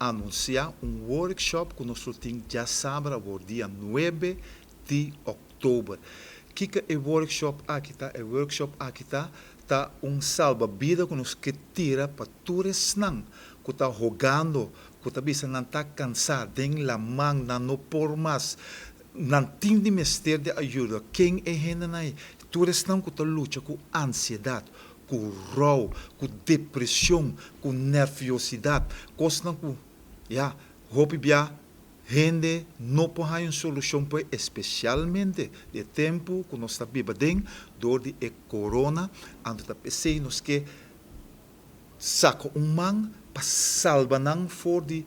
anunciar workshop que nós temos já sábado, o dia 9 de outubro. Que é workshop aqui tá? É workshop aqui tá salva-vida que nos que tira para todos não que está jogando, que está bisa não está cansado, tem la mão não por mais, não tem de mestre de ajuda. Quem é gente aí? Todos não que está luta com ansiedade, com rau, com depressão, com nerviosidade, coisas não que, hope bia gente não pode uma solução para especialmente de tempo que nós está vivendo dor de corona, antes da PC nos que saca man para salvar não for de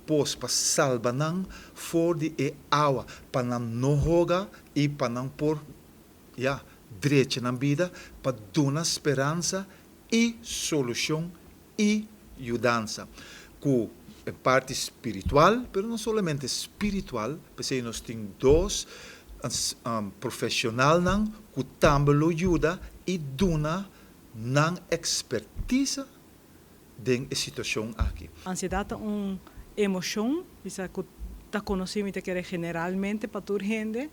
pos para salvar não for de água para não jogar e para não por direito na vida para dar esperança e solução e ajudança com parte espiritual, mas não somente espiritual, porque nós temos dois profissionais que também ajuda e dão expertise da situação aqui. Ansiedade é uma emoção, que está conhecida que é generalmente para toda gente,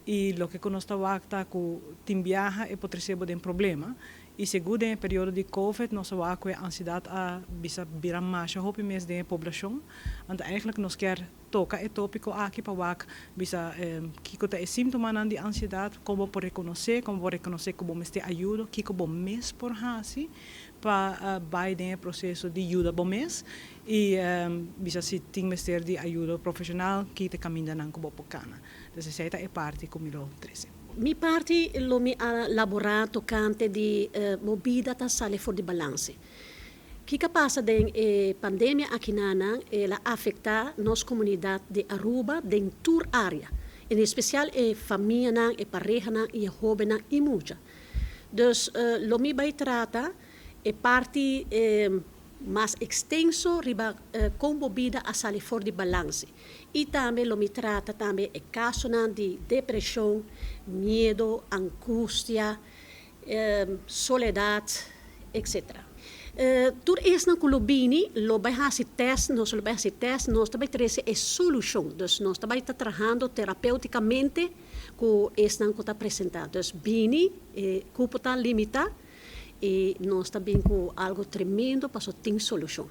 e o que nós estamos que tem viaja e pode ser um problema. E segundo no período de Covid, nós vemos que a ansiedade bisa virar mais hope mês da população. Então, eigenlijk nós quer tocar o tópico aqui para bisa que é sintoma de ansiedade, como por reconhecer como me está ajuda, que como mês por hasi para vai no processo de ajuda bom mês e bisa se tem mestre de ajuda profissional que te caminha não como pocana. Então, essa é parte como 13. Mi parte lo mi ha lavorato cante di mobida ta sale for di balance. Que passa den pandemia aqui nana ela afeta nos comunidade de Aruba den tour área. Em especial família nan pareja nan e jovem nan e muita. Dus lo mi vai trata parte mais extenso riba com bebida a sale for di balance. E também lo mi trata também caso de depressão, medo, angústia, soledade, etc. Tur is na kulubini, lo vai hasi test, nós também traz a solução. Dus nós também está trabalhando terapeuticamente com esse não que está apresentado. Dus bini, cupo tá limita e nós também com algo tremendo para só ter solução.